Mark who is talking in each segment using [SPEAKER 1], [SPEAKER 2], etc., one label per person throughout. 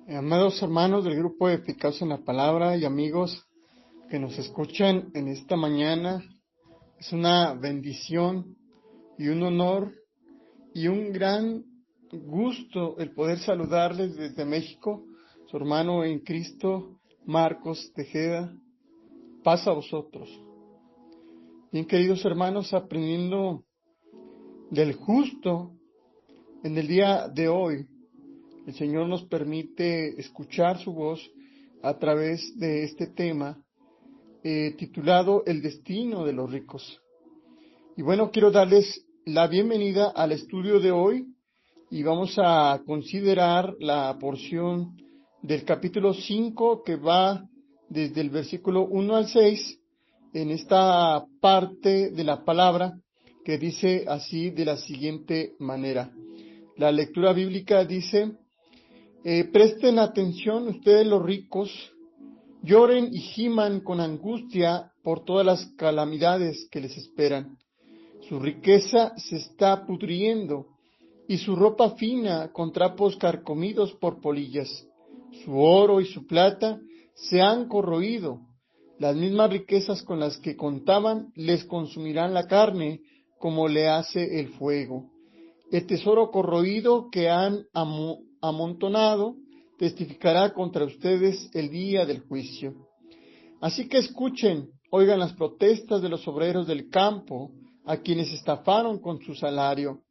[SPEAKER 1] Amados hermanos del grupo Eficacia en la Palabra y amigos que nos escuchan en esta mañana, es una bendición y un honor y un gran gusto el poder saludarles desde México, su hermano en Cristo, Marcos Tejeda. Paz a vosotros. Bien, queridos hermanos, aprendiendo del justo en el día de hoy, el Señor nos permite escuchar su voz a través de este tema titulado El destino de los ricos. Y bueno, quiero darles la bienvenida al estudio de hoy y vamos a considerar la porción del capítulo 5 que va desde el versículo 1 al 6 en esta parte de la palabra que dice así de la siguiente manera. La lectura bíblica dice: presten atención ustedes los ricos, lloren y giman con angustia por todas las calamidades que les esperan. Su riqueza se está pudriendo y su ropa fina con trapos carcomidos por polillas. Su oro y su plata se han corroído. Las mismas riquezas con las que contaban les consumirán la carne como le hace el fuego. El tesoro corroído que han amontonado testificará contra ustedes el día del juicio. Así que escuchen, oigan las protestas de los obreros del campo, a quienes estafaron con su salario.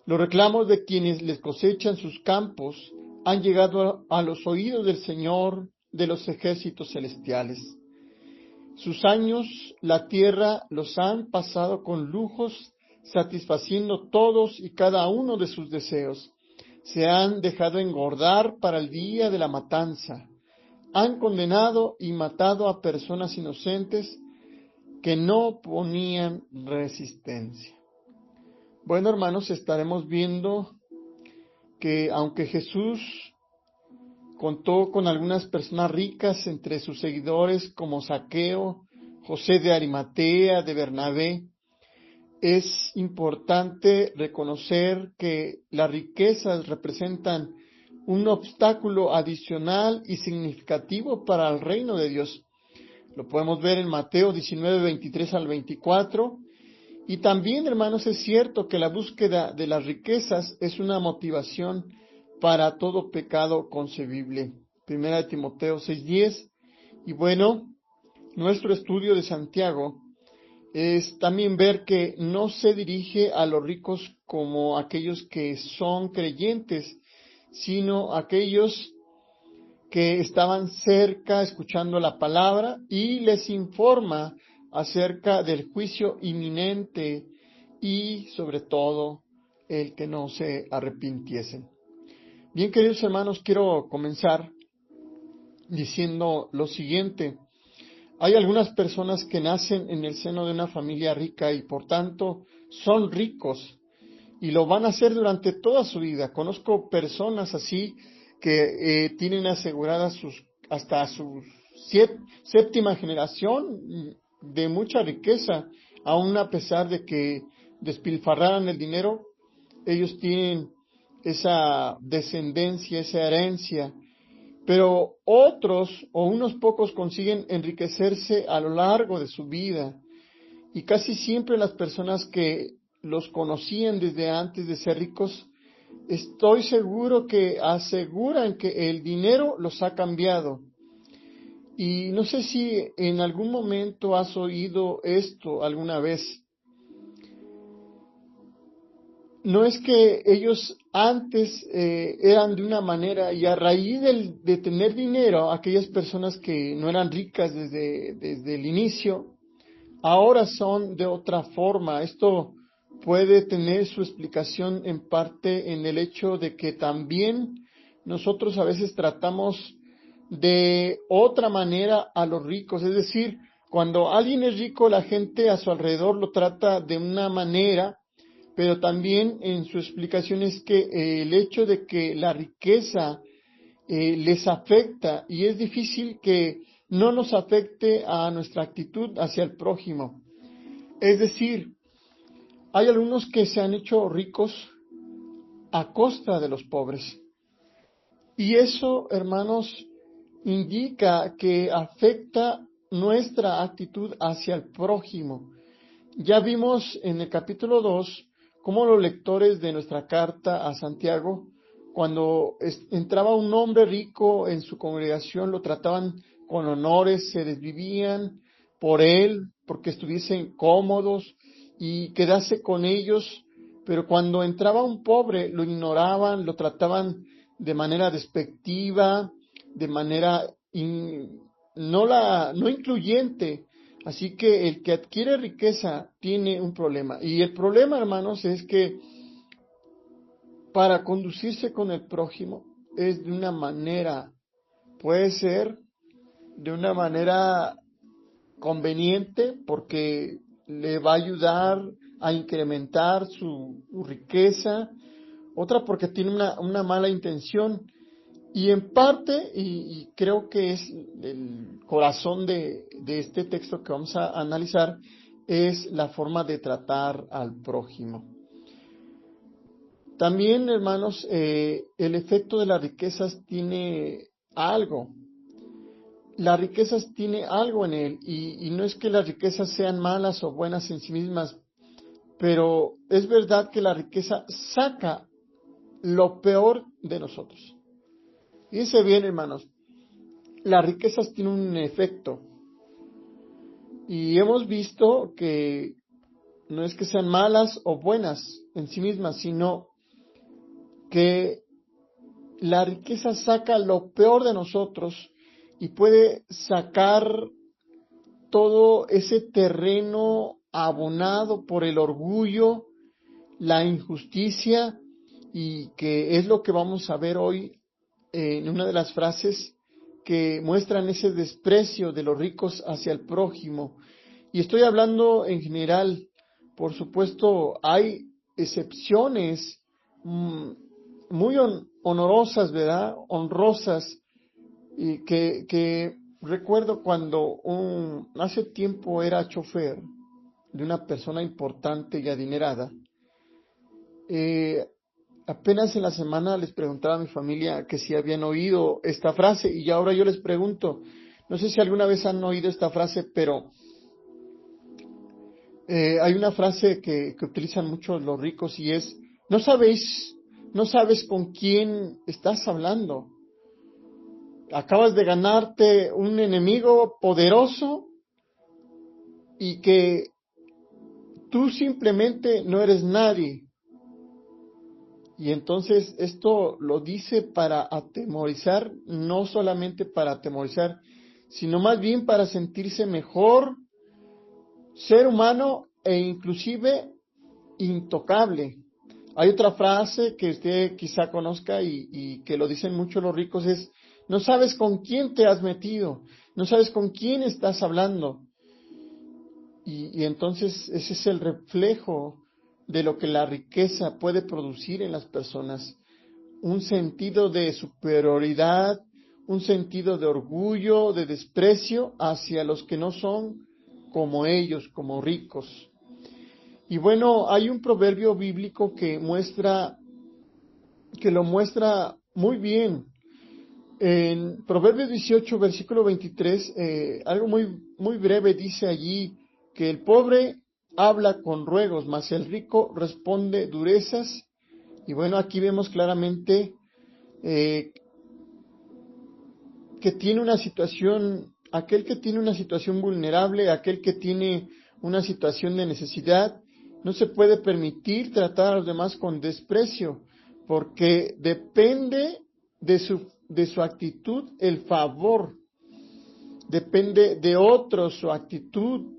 [SPEAKER 1] Los reclamos de quienes les cosechan sus campos han llegado a los oídos del Señor de los ejércitos celestiales. Sus años, la tierra los han pasado con lujos, satisfaciendo todos y cada uno de sus deseos. Se han dejado engordar para el día de la matanza. Han condenado y matado a personas inocentes que no ponían resistencia. Bueno, hermanos, estaremos viendo que aunque Jesús contó con algunas personas ricas entre sus seguidores como Zaqueo, José de Arimatea, de Bernabé, es importante reconocer que las riquezas representan un obstáculo adicional y significativo para el reino de Dios. Lo podemos ver en Mateo 19, 23 al 24. Y también, hermanos, es cierto que la búsqueda de las riquezas es una motivación para todo pecado concebible. Primera de Timoteo 6:10. Y bueno, nuestro estudio de Santiago es también ver que no se dirige a los ricos como aquellos que son creyentes, sino aquellos que estaban cerca escuchando la palabra y les informa acerca del juicio inminente y sobre todo el que no se arrepintiesen. Bien, queridos hermanos, quiero comenzar diciendo lo siguiente. Hay algunas personas que nacen en el seno de una familia rica y por tanto son ricos y lo van a hacer durante toda su vida. Conozco personas así que tienen aseguradas hasta su séptima generación de mucha riqueza, aun a pesar de que despilfarraran el dinero, ellos tienen esa descendencia, esa herencia. Pero otros o unos pocos consiguen enriquecerse a lo largo de su vida. Y casi siempre las personas que los conocían desde antes de ser ricos, estoy seguro que aseguran que el dinero los ha cambiado. Y no sé si en algún momento has oído esto alguna vez. No es que ellos antes eran de una manera y a raíz de tener dinero, aquellas personas que no eran ricas desde el inicio, ahora son de otra forma. Esto puede tener su explicación en parte en el hecho de que también nosotros a veces tratamos de otra manera a los ricos. Es decir, cuando alguien es rico, la gente a su alrededor lo trata de una manera, pero también en su explicación es que el hecho de que la riqueza les afecta y es difícil que no nos afecte a nuestra actitud hacia el prójimo. Es decir, hay algunos que se han hecho ricos a costa de los pobres. Y eso, hermanos, indica que afecta nuestra actitud hacia el prójimo. Ya vimos en el capítulo 2 cómo los lectores de nuestra carta a Santiago, cuando entraba un hombre rico en su congregación, lo trataban con honores, se desvivían por él, porque estuviesen cómodos y quedase con ellos, pero cuando entraba un pobre, lo ignoraban, lo trataban de manera despectiva, de manera no incluyente. Así que el que adquiere riqueza tiene un problema. Y el problema, hermanos, es que para conducirse con el prójimo es de una manera, puede ser de una manera conveniente porque le va a ayudar a incrementar su riqueza, otra porque tiene una mala intención. Y en parte, y creo que es el corazón de este texto que vamos a analizar, es la forma de tratar al prójimo. También, hermanos, el efecto de las riquezas tiene algo. Las riquezas tiene algo en él, y no es que las riquezas sean malas o buenas en sí mismas, pero es verdad que la riqueza saca lo peor de nosotros. Fíjense bien, hermanos, las riquezas tienen un efecto. Y hemos visto que no es que sean malas o buenas en sí mismas, sino que la riqueza saca lo peor de nosotros y puede sacar todo ese terreno abonado por el orgullo, la injusticia, y que es lo que vamos a ver hoy en una de las frases que muestran ese desprecio de los ricos hacia el prójimo. Y estoy hablando en general. Por supuesto, hay excepciones muy honorosas, ¿verdad? Honrosas, y que recuerdo cuando hace tiempo era chofer de una persona importante y adinerada. Apenas en la semana les preguntaba a mi familia que si habían oído esta frase, y ahora yo les pregunto, no sé si alguna vez han oído esta frase, pero hay una frase que utilizan mucho los ricos y es, no sabes con quién estás hablando. Acabas de ganarte un enemigo poderoso y que tú simplemente no eres nadie. Y entonces esto lo dice para atemorizar, no solamente para atemorizar, sino más bien para sentirse mejor, ser humano e inclusive intocable. Hay otra frase que usted quizá conozca y que lo dicen mucho los ricos, es, no sabes con quién te has metido, no sabes con quién estás hablando. Y entonces ese es el reflejo de lo que la riqueza puede producir en las personas. Un sentido de superioridad, un sentido de orgullo, de desprecio hacia los que no son como ellos, como ricos. Y bueno, hay un proverbio bíblico que lo muestra muy bien. En Proverbios 18, versículo 23, algo muy breve dice allí que el pobre habla con ruegos, mas el rico responde durezas. Y bueno, aquí vemos claramente que tiene una situación, aquel que tiene una situación vulnerable, aquel que tiene una situación de necesidad, no se puede permitir tratar a los demás con desprecio, porque depende de su actitud el favor, depende de otros su actitud,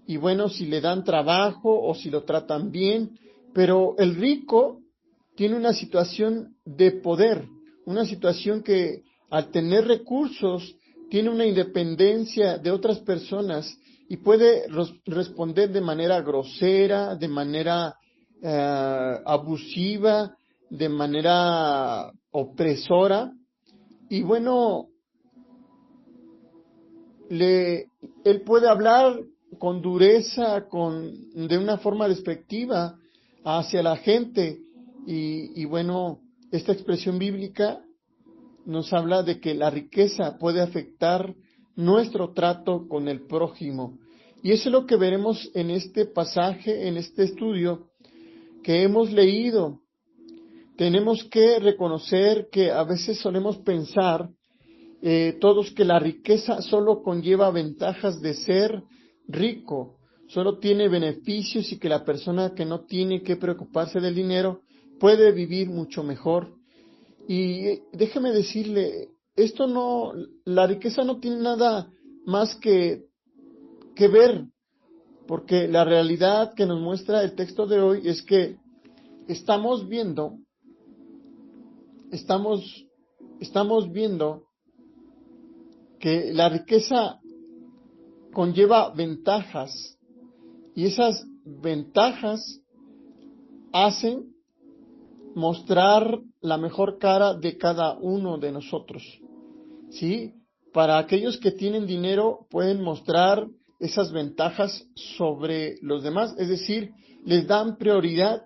[SPEAKER 1] y bueno, si le dan trabajo o si lo tratan bien, pero el rico tiene una situación de poder, una situación que al tener recursos tiene una independencia de otras personas y puede responder de manera grosera, de manera abusiva, de manera opresora. Y bueno, él puede hablar con dureza, de una forma despectiva hacia la gente. Y bueno, esta expresión bíblica nos habla de que la riqueza puede afectar nuestro trato con el prójimo. Y eso es lo que veremos en este pasaje, en este estudio que hemos leído. Tenemos que reconocer que a veces solemos pensar todos que la riqueza solo conlleva ventajas de ser rico, solo tiene beneficios y que la persona que no tiene que preocuparse del dinero puede vivir mucho mejor. Y déjeme decirle, la riqueza no tiene nada más que ver, porque la realidad que nos muestra el texto de hoy es que estamos viendo que la riqueza conlleva ventajas y esas ventajas hacen mostrar la mejor cara de cada uno de nosotros, ¿sí? Para aquellos que tienen dinero pueden mostrar esas ventajas sobre los demás, es decir, les dan prioridad.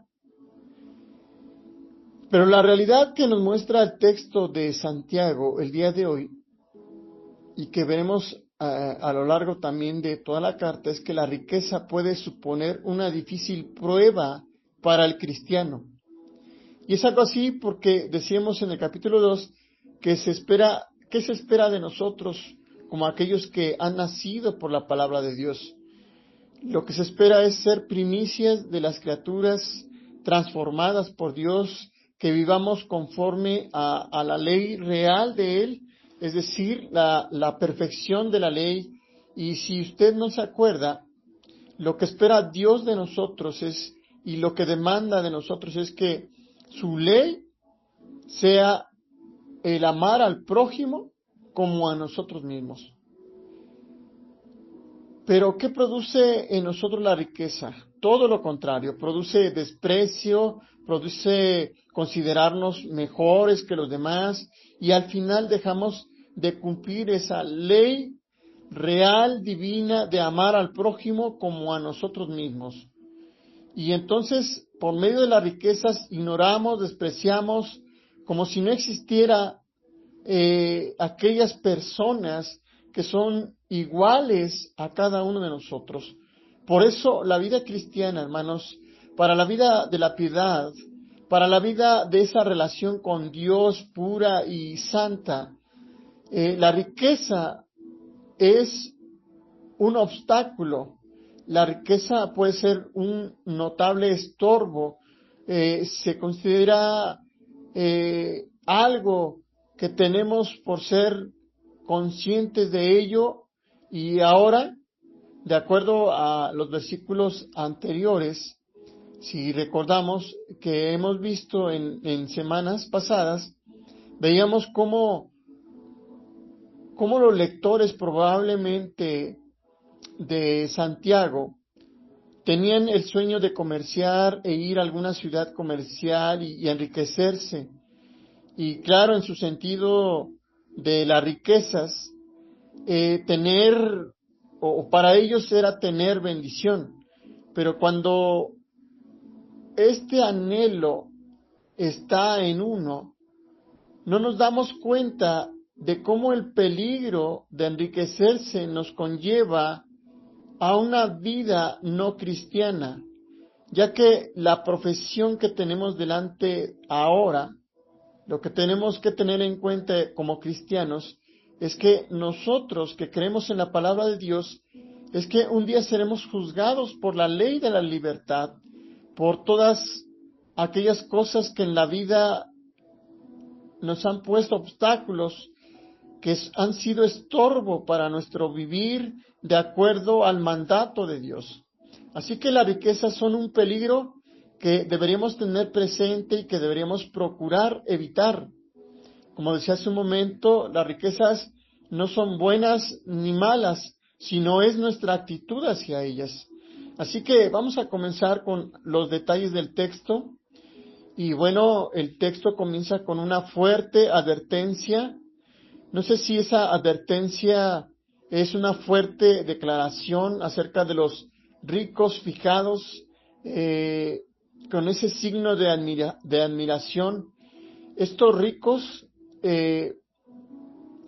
[SPEAKER 1] Pero la realidad que nos muestra el texto de Santiago el día de hoy, y que veremos a lo largo también de toda la carta, es que la riqueza puede suponer una difícil prueba para el cristiano. Y es algo así porque decíamos en el capítulo 2 que ¿qué se espera de nosotros como aquellos que han nacido por la palabra de Dios? Lo que se espera es ser primicias de las criaturas transformadas por Dios, que vivamos conforme a la ley real de Él, es decir, la perfección de la ley. Y si usted no se acuerda, lo que espera Dios de nosotros y lo que demanda de nosotros es que su ley sea el amar al prójimo como a nosotros mismos. Pero ¿qué produce en nosotros la riqueza? Todo lo contrario, produce desprecio, produce considerarnos mejores que los demás y al final dejamos de cumplir esa ley real, divina, de amar al prójimo como a nosotros mismos. Y entonces, por medio de las riquezas, ignoramos, despreciamos, como si no existiera aquellas personas que son iguales a cada uno de nosotros. Por eso la vida cristiana, hermanos, para la vida de la piedad, para la vida de esa relación con Dios pura y santa, la riqueza es un obstáculo. La riqueza puede ser un notable estorbo. Se considera algo que tenemos por ser conscientes de ello, y ahora, de acuerdo a los versículos anteriores, si recordamos que hemos visto en semanas pasadas, veíamos cómo los lectores probablemente de Santiago tenían el sueño de comerciar e ir a alguna ciudad comercial y enriquecerse. Y claro, en su sentido de las riquezas, para ellos era tener bendición. Pero cuando este anhelo está en uno, no nos damos cuenta de cómo el peligro de enriquecerse nos conlleva a una vida no cristiana, ya que la profesión que tenemos delante ahora, lo que tenemos que tener en cuenta como cristianos, es que nosotros que creemos en la palabra de Dios, es que un día seremos juzgados por la ley de la libertad, por todas aquellas cosas que en la vida nos han puesto obstáculos, que han sido estorbo para nuestro vivir de acuerdo al mandato de Dios. Así que las riquezas son un peligro que deberíamos tener presente y que deberíamos procurar evitar. Como decía hace un momento, las riquezas no son buenas ni malas, sino es nuestra actitud hacia ellas. Así que vamos a comenzar con los detalles del texto. Y bueno, el texto comienza con una fuerte advertencia. No sé si esa advertencia es una fuerte declaración acerca de los ricos fijados, con ese signo de admiración. Estos ricos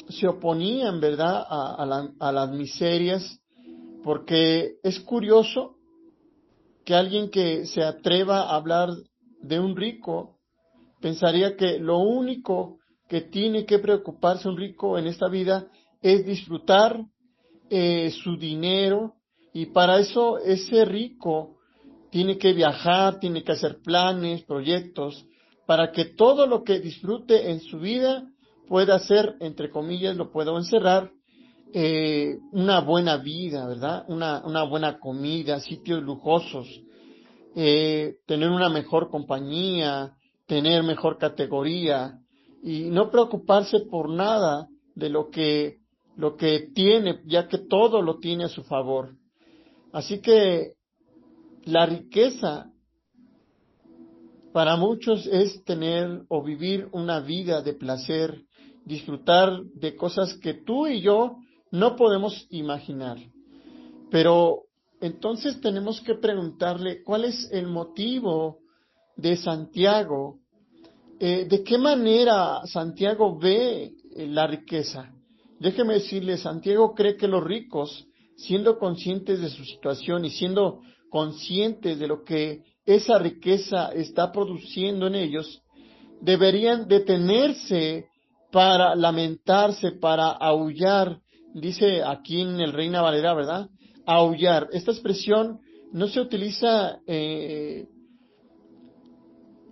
[SPEAKER 1] se oponían, ¿verdad?, a las miserias, porque es curioso que alguien que se atreva a hablar de un rico pensaría que lo único que tiene que preocuparse un rico en esta vida es disfrutar su dinero, y para eso ese rico tiene que viajar, tiene que hacer planes, proyectos, para que todo lo que disfrute en su vida pueda ser, entre comillas, lo puedo encerrar, una buena vida, ¿verdad? Una buena comida, sitios lujosos, tener una mejor compañía, tener mejor categoría y no preocuparse por nada de lo que tiene, ya que todo lo tiene a su favor. Así que la riqueza para muchos es tener o vivir una vida de placer, disfrutar de cosas que tú y yo no podemos imaginar. Pero entonces tenemos que preguntarle cuál es el motivo de Santiago, de qué manera Santiago ve la riqueza. Déjeme decirle, Santiago cree que los ricos, siendo conscientes de su situación y siendo conscientes de lo que esa riqueza está produciendo en ellos, deberían detenerse para lamentarse, para aullar. Dice aquí en el Reina Valera, ¿verdad? Aullar. Esta expresión no se utiliza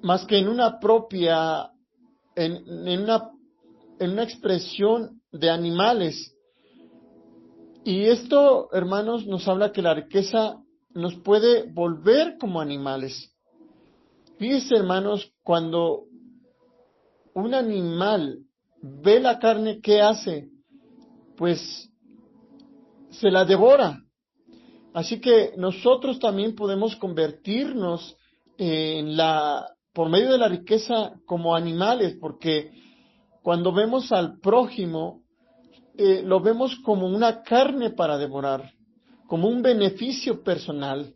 [SPEAKER 1] más que en una propia, en una expresión de animales. Y esto, hermanos, nos habla que la riqueza nos puede volver como animales. Fíjense, hermanos, cuando un animal ve la carne, ¿qué hace? Pues se la devora. Así que nosotros también podemos convertirnos por medio de la riqueza como animales, porque cuando vemos al prójimo, lo vemos como una carne para devorar, como un beneficio personal,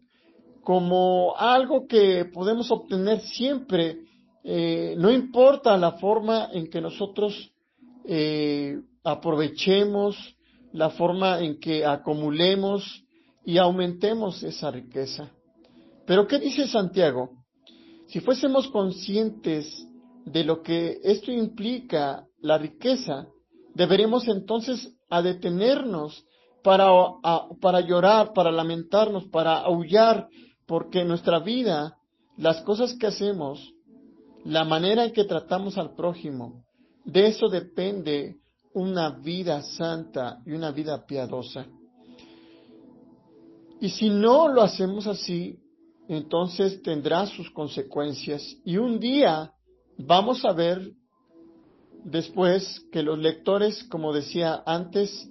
[SPEAKER 1] como algo que podemos obtener siempre, no importa la forma en que nosotros aprovechemos, la forma en que acumulemos y aumentemos esa riqueza. Pero ¿qué dice Santiago? Si fuésemos conscientes de lo que esto implica, la riqueza, deberíamos entonces a detenernos para llorar, para lamentarnos, para aullar, porque en nuestra vida, las cosas que hacemos, la manera en que tratamos al prójimo, de eso depende una vida santa y una vida piadosa. Y si no lo hacemos así, entonces tendrá sus consecuencias. Y un día vamos a ver después que los lectores, como decía antes,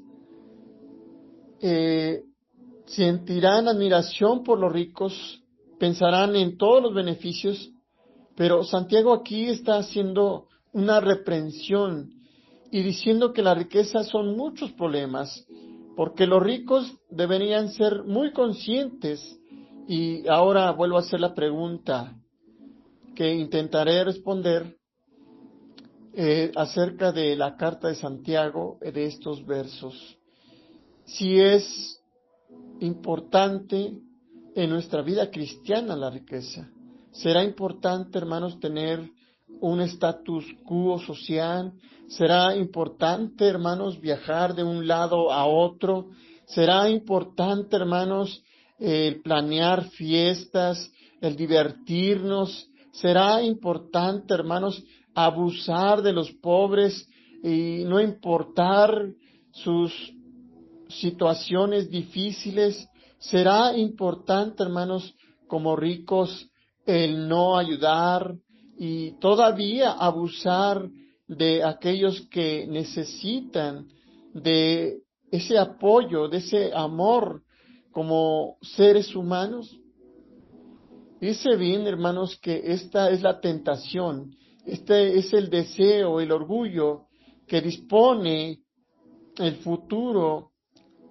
[SPEAKER 1] sentirán admiración por los ricos, pensarán en todos los beneficios, pero Santiago aquí está haciendo una reprensión y diciendo que la riqueza son muchos problemas, porque los ricos deberían ser muy conscientes. Y ahora vuelvo a hacer la pregunta que intentaré responder acerca de la carta de Santiago, de estos versos. Si es importante en nuestra vida cristiana la riqueza. ¿Será importante, hermanos, tener un status quo social? ¿Será importante, hermanos, viajar de un lado a otro? ¿Será importante, hermanos, el planear fiestas, el divertirnos? ¿Será importante, hermanos, abusar de los pobres y no importar sus situaciones difíciles? ¿Será importante, hermanos, como ricos, el no ayudar y todavía abusar de aquellos que necesitan de ese apoyo, de ese amor como seres humanos? Dice bien, hermanos, que esta es la tentación, este es el deseo, el orgullo que dispone el futuro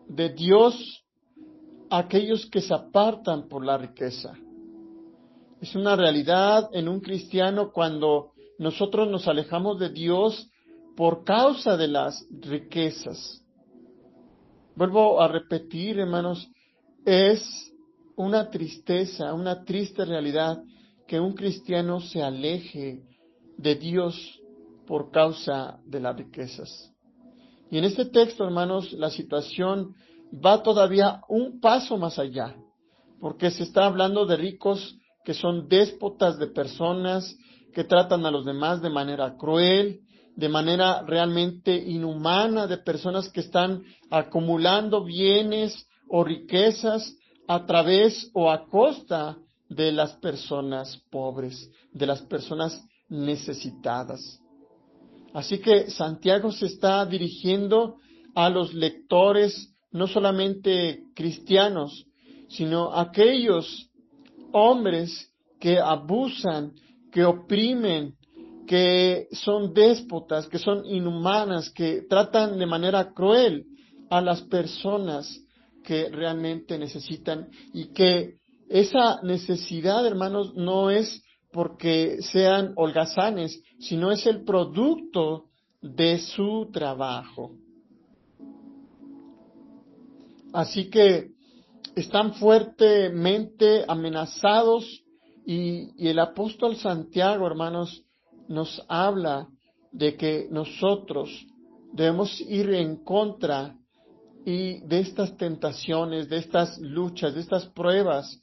[SPEAKER 1] de Dios a aquellos que se apartan por la riqueza. Es una realidad en un cristiano cuando nosotros nos alejamos de Dios, por causa de las riquezas. Vuelvo a repetir, hermanos, es una tristeza, una triste realidad que un cristiano se aleje de Dios por causa de las riquezas. Y en este texto, hermanos, la situación va todavía un paso más allá, porque se está hablando de ricos que son déspotas de personas, que tratan a los demás de manera cruel, de manera realmente inhumana, de personas que están acumulando bienes o riquezas a través o a costa de las personas pobres, de las personas necesitadas. Así que Santiago se está dirigiendo a los lectores, no solamente cristianos, sino a aquellos hombres que abusan, que oprimen, que son déspotas, que son inhumanas, que tratan de manera cruel a las personas que realmente necesitan, y que esa necesidad, hermanos, no es porque sean holgazanes, sino es el producto de su trabajo. Así que están fuertemente amenazados, y el apóstol Santiago, hermanos, nos habla de que nosotros debemos ir en contra y de estas tentaciones, de estas luchas, de estas pruebas,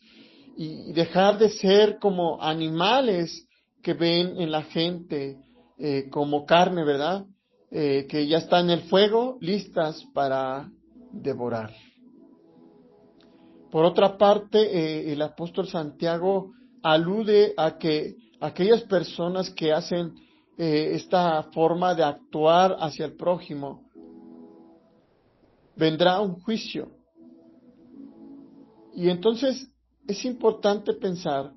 [SPEAKER 1] y dejar de ser como animales que ven en la gente como carne, ¿verdad? Que ya está en el fuego, listas para devorar. Por otra parte, el apóstol Santiago alude a que aquellas personas que hacen esta forma de actuar hacia el prójimo, vendrá un juicio. Y entonces es importante pensar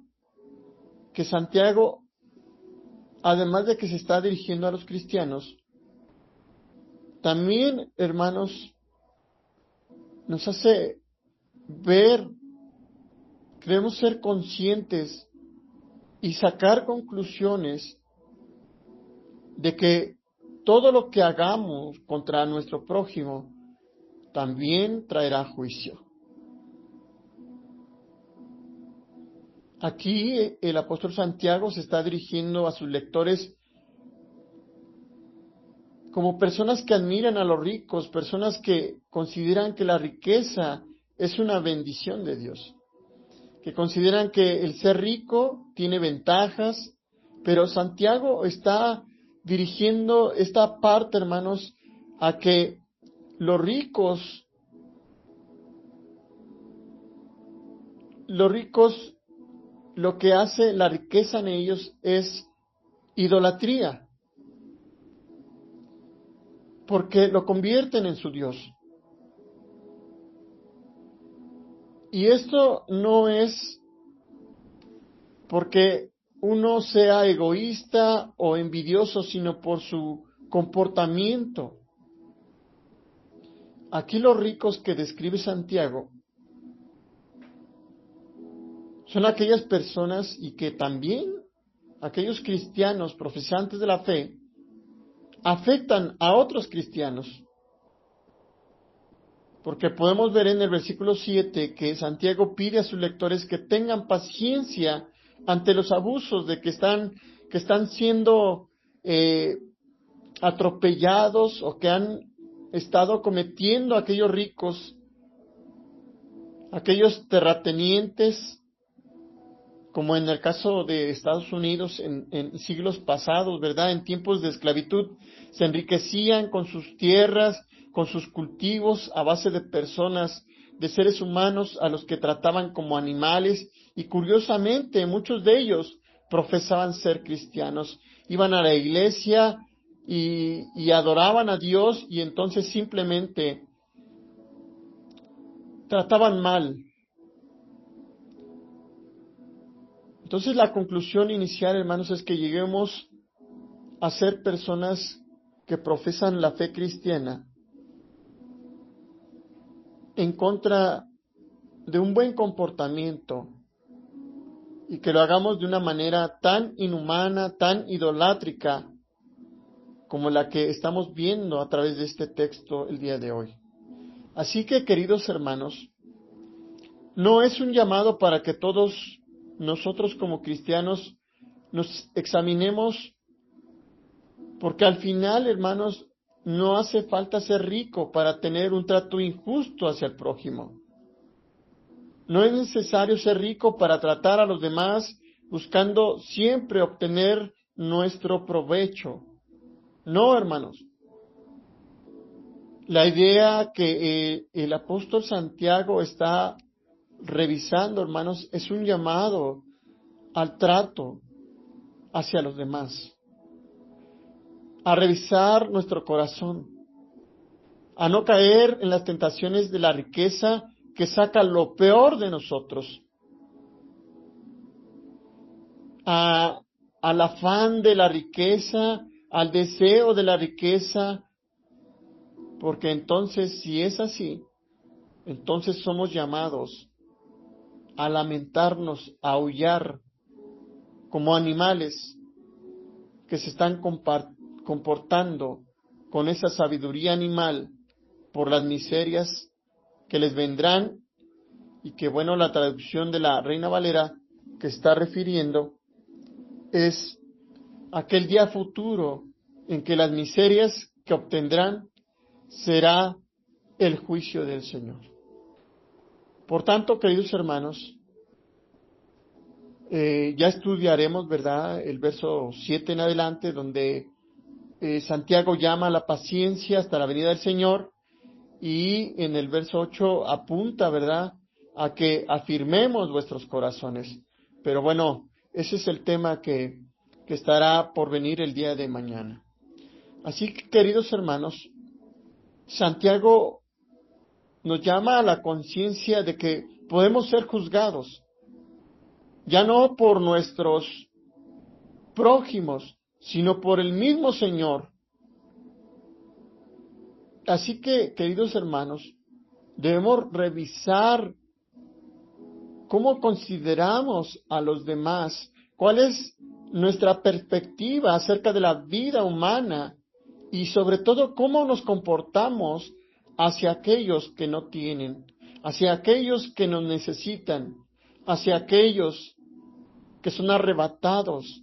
[SPEAKER 1] que Santiago, además de que se está dirigiendo a los cristianos, también, hermanos, nos hace ver que debemos ser conscientes y sacar conclusiones de que todo lo que hagamos contra nuestro prójimo también traerá juicio. Aquí el apóstol Santiago se está dirigiendo a sus lectores como personas que admiran a los ricos, personas que consideran que la riqueza es una bendición de Dios, que consideran que el ser rico tiene ventajas, pero Santiago está dirigiendo esta parte, hermanos, a que los ricos, lo que hace la riqueza en ellos es idolatría, porque lo convierten en su Dios. Y esto no es porque uno sea egoísta o envidioso, sino por su comportamiento. Aquí los ricos que describe Santiago son aquellas personas, y que también aquellos cristianos profesantes de la fe afectan a otros cristianos. Porque podemos ver en el versículo 7 que Santiago pide a sus lectores que tengan paciencia ante los abusos de que están siendo atropellados, o que han estado cometiendo aquellos ricos, aquellos terratenientes, como en el caso de Estados Unidos en siglos pasados, ¿verdad? En tiempos de esclavitud, se enriquecían con sus tierras, con sus cultivos, a base de personas, de seres humanos a los que trataban como animales, y curiosamente muchos de ellos profesaban ser cristianos, iban a la iglesia y adoraban a Dios, y entonces simplemente trataban mal. Entonces la conclusión inicial, hermanos, es que lleguemos a ser personas que profesan la fe cristiana en contra de un buen comportamiento, y que lo hagamos de una manera tan inhumana, tan idolátrica, como la que estamos viendo a través de este texto el día de hoy. Así que, queridos hermanos, no es un llamado para que todos nosotros como cristianos nos examinemos, porque al final, hermanos, no hace falta ser rico para tener un trato injusto hacia el prójimo. No es necesario ser rico para tratar a los demás buscando siempre obtener nuestro provecho. No, hermanos. La idea que el apóstol Santiago está revisando, hermanos, es un llamado al trato hacia los demás, a revisar nuestro corazón, a no caer en las tentaciones de la riqueza que saca lo peor de nosotros, al afán de la riqueza, al deseo de la riqueza, porque entonces, si es así, entonces somos llamados a lamentarnos, a aullar como animales que se están comportando con esa sabiduría animal por las miserias que les vendrán, y que bueno, la traducción de la Reina Valera que está refiriendo es aquel día futuro en que las miserias que obtendrán será el juicio del Señor. Por tanto, queridos hermanos, ya estudiaremos, ¿verdad?, el verso 7 en adelante, donde Santiago llama a la paciencia hasta la venida del Señor, y en el verso 8 apunta, ¿verdad?, a que afirmemos vuestros corazones. Pero bueno, ese es el tema que estará por venir el día de mañana. Así que, queridos hermanos, Santiago nos llama a la conciencia de que podemos ser juzgados, ya no por nuestros prójimos, sino por el mismo Señor. Así que, queridos hermanos, debemos revisar cómo consideramos a los demás, cuál es nuestra perspectiva acerca de la vida humana y sobre todo cómo nos comportamos hacia aquellos que no tienen, hacia aquellos que nos necesitan, hacia aquellos que son arrebatados,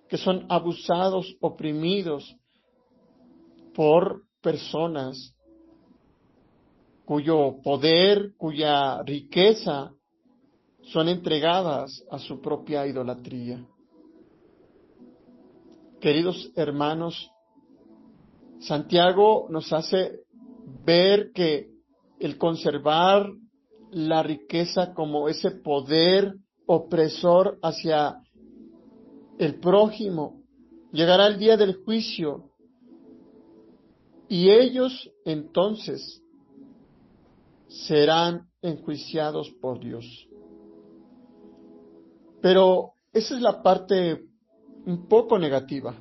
[SPEAKER 1] que son abusados, oprimidos por personas cuyo poder, cuya riqueza son entregadas a su propia idolatría. Queridos hermanos, Santiago nos hace ver que el conservar la riqueza como ese poder opresor hacia el prójimo, llegará el día del juicio y ellos entonces serán enjuiciados por Dios. Pero esa es la parte un poco negativa,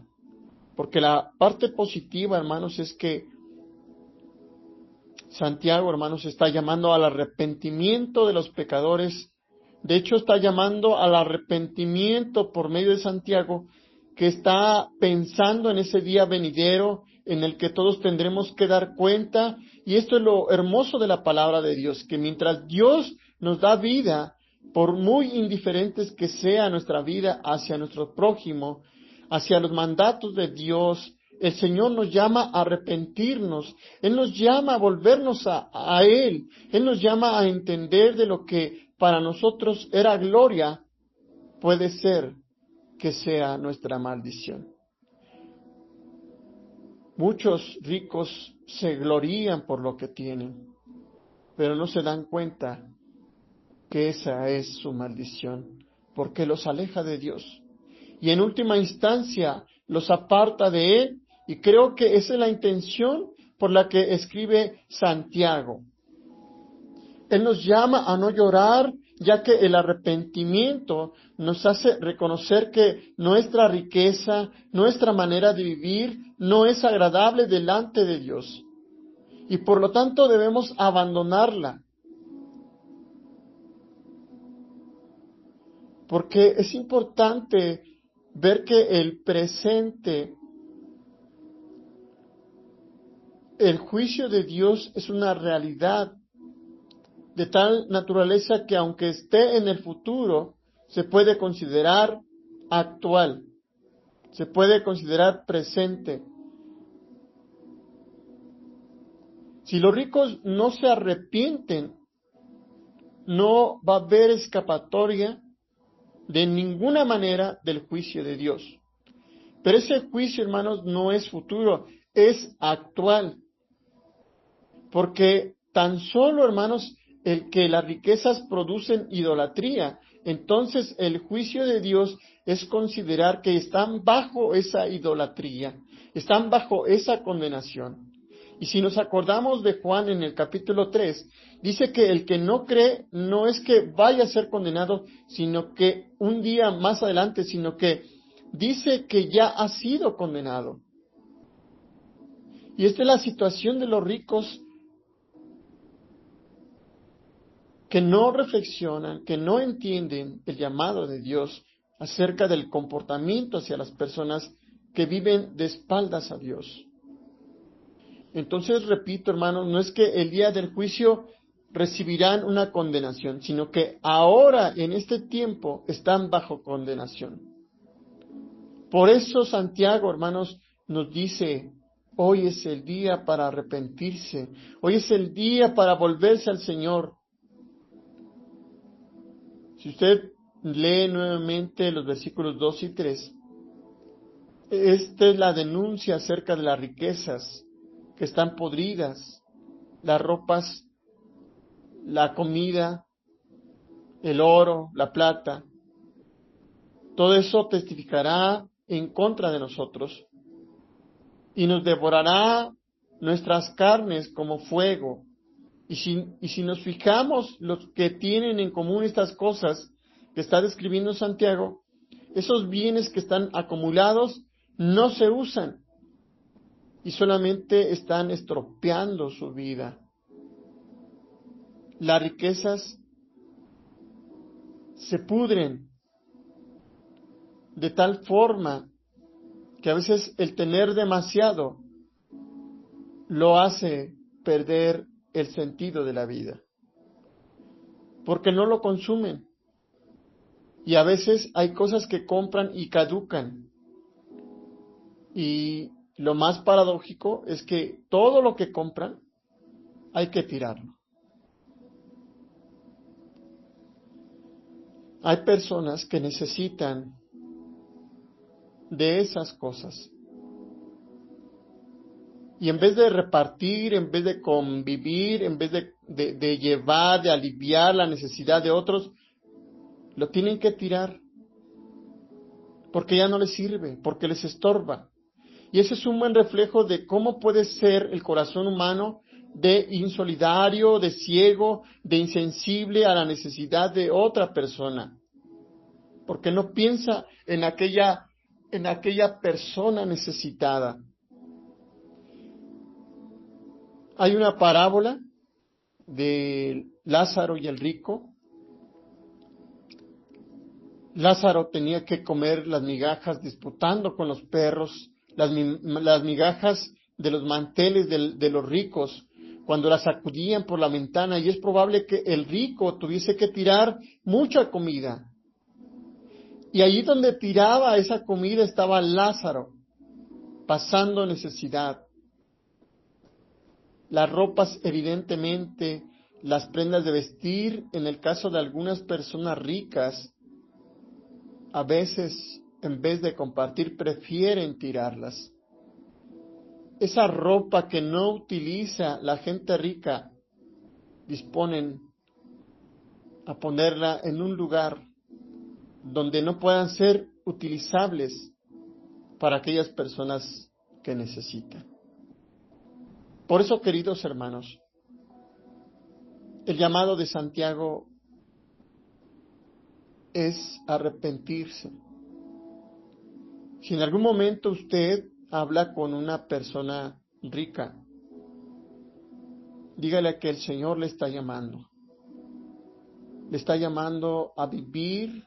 [SPEAKER 1] porque la parte positiva, hermanos, es que Santiago, hermanos, está llamando al arrepentimiento de los pecadores. De hecho, está llamando al arrepentimiento por medio de Santiago, que está pensando en ese día venidero en el que todos tendremos que dar cuenta. Y esto es lo hermoso de la palabra de Dios, que mientras Dios nos da vida, por muy indiferentes que sea nuestra vida hacia nuestro prójimo, hacia los mandatos de Dios, el Señor nos llama a arrepentirnos, Él nos llama a volvernos a Él, Él nos llama a entender de lo que para nosotros era gloria, puede ser que sea nuestra maldición. Muchos ricos se glorían por lo que tienen, pero no se dan cuenta que esa es su maldición, porque los aleja de Dios. Y en última instancia los aparta de Él, y creo que esa es la intención por la que escribe Santiago. Él nos llama a no llorar, ya que el arrepentimiento nos hace reconocer que nuestra riqueza, nuestra manera de vivir, no es agradable delante de Dios. Y por lo tanto debemos abandonarla. Porque es importante ver que el presente el juicio de Dios es una realidad de tal naturaleza que aunque esté en el futuro, se puede considerar actual, se puede considerar presente. Si los ricos no se arrepienten, no va a haber escapatoria de ninguna manera del juicio de Dios. Pero ese juicio, hermanos, no es futuro, es actual. Porque tan solo, hermanos, el que las riquezas producen idolatría, entonces el juicio de Dios es considerar que están bajo esa idolatría, están bajo esa condenación. Y si nos acordamos de Juan en el capítulo 3, dice que el que no cree no es que vaya a ser condenado, sino que un día más adelante, sino que dice que ya ha sido condenado. Y esta es la situación de los ricos que no reflexionan, que no entienden el llamado de Dios acerca del comportamiento hacia las personas que viven de espaldas a Dios. Entonces, repito, hermanos, no es que el día del juicio recibirán una condenación, sino que ahora, en este tiempo, están bajo condenación. Por eso Santiago, hermanos, nos dice, hoy es el día para arrepentirse, hoy es el día para volverse al Señor. Si usted lee nuevamente los versículos 2 y 3, esta es la denuncia acerca de las riquezas que están podridas, las ropas, la comida, el oro, la plata. Todo eso testificará en contra de nosotros y nos devorará nuestras carnes como fuego. Y si nos fijamos los que tienen en común estas cosas que está describiendo Santiago, esos bienes que están acumulados no se usan y solamente están estropeando su vida. Las riquezas se pudren de tal forma que a veces el tener demasiado lo hace perder el sentido de la vida, porque no lo consumen. Y a veces hay cosas que compran y caducan. Y lo más paradójico es que todo lo que compran hay que tirarlo. Hay personas que necesitan de esas cosas. Y en vez de repartir, en vez de convivir, en vez de llevar, de aliviar la necesidad de otros, lo tienen que tirar. Porque ya no les sirve, porque les estorba. Y ese es un buen reflejo de cómo puede ser el corazón humano de insolidario, de ciego, de insensible a la necesidad de otra persona. Porque no piensa en aquella persona necesitada. Hay una parábola de Lázaro y el rico. Lázaro tenía que comer las migajas disputando con los perros, las migajas de los manteles de los ricos, cuando las sacudían por la ventana, y es probable que el rico tuviese que tirar mucha comida. Y allí donde tiraba esa comida estaba Lázaro, pasando necesidad. Las ropas, evidentemente, las prendas de vestir, en el caso de algunas personas ricas, a veces, en vez de compartir, prefieren tirarlas. Esa ropa que no utiliza la gente rica, disponen a ponerla en un lugar donde no puedan ser utilizables para aquellas personas que necesitan. Por eso, queridos hermanos, el llamado de Santiago es arrepentirse. Si en algún momento usted habla con una persona rica, dígale que el Señor le está llamando. Le está llamando a vivir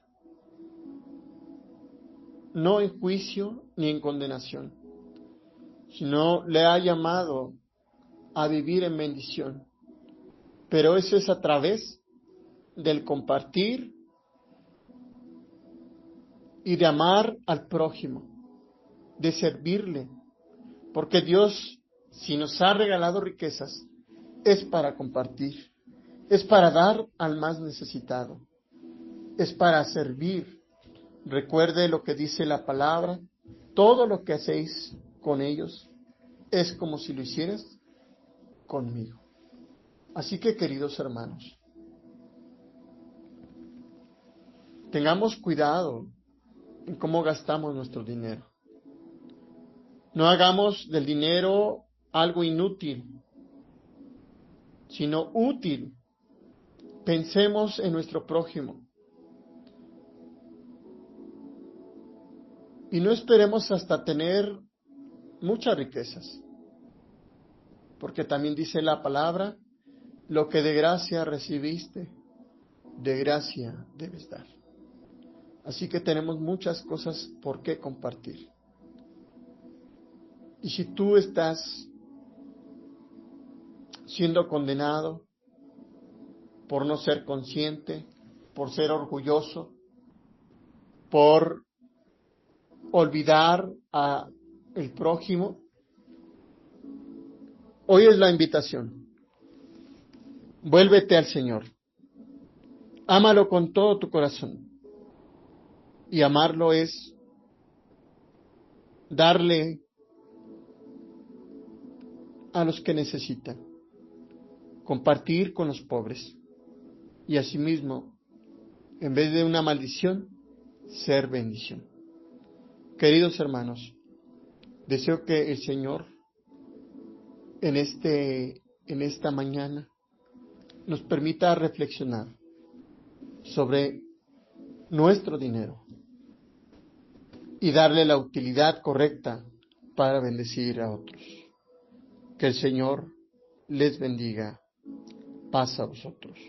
[SPEAKER 1] no en juicio ni en condenación, sino le ha llamado a vivir en bendición. Pero eso es a través del compartir y de amar al prójimo, de servirle. Porque Dios, si nos ha regalado riquezas, es para compartir, es para dar al más necesitado, es para servir. Recuerde lo que dice la palabra: todo lo que hacéis con ellos es como si lo hicieras conmigo. Así que, queridos hermanos, tengamos cuidado en cómo gastamos nuestro dinero. No hagamos del dinero algo inútil, sino útil. Pensemos en nuestro prójimo. Y no esperemos hasta tener muchas riquezas. Porque también dice la palabra: lo que de gracia recibiste, de gracia debes dar. Así que tenemos muchas cosas por qué compartir. Y si tú estás siendo condenado por no ser consciente, por ser orgulloso, por olvidar a el prójimo, hoy es la invitación. Vuélvete al Señor. Ámalo con todo tu corazón. Y amarlo es darle a los que necesitan, compartir con los pobres, y asimismo, en vez de una maldición, ser bendición. Queridos hermanos, deseo que el Señor en esta mañana nos permita reflexionar sobre nuestro dinero y darle la utilidad correcta para bendecir a otros. Que el Señor les bendiga. Paz a vosotros.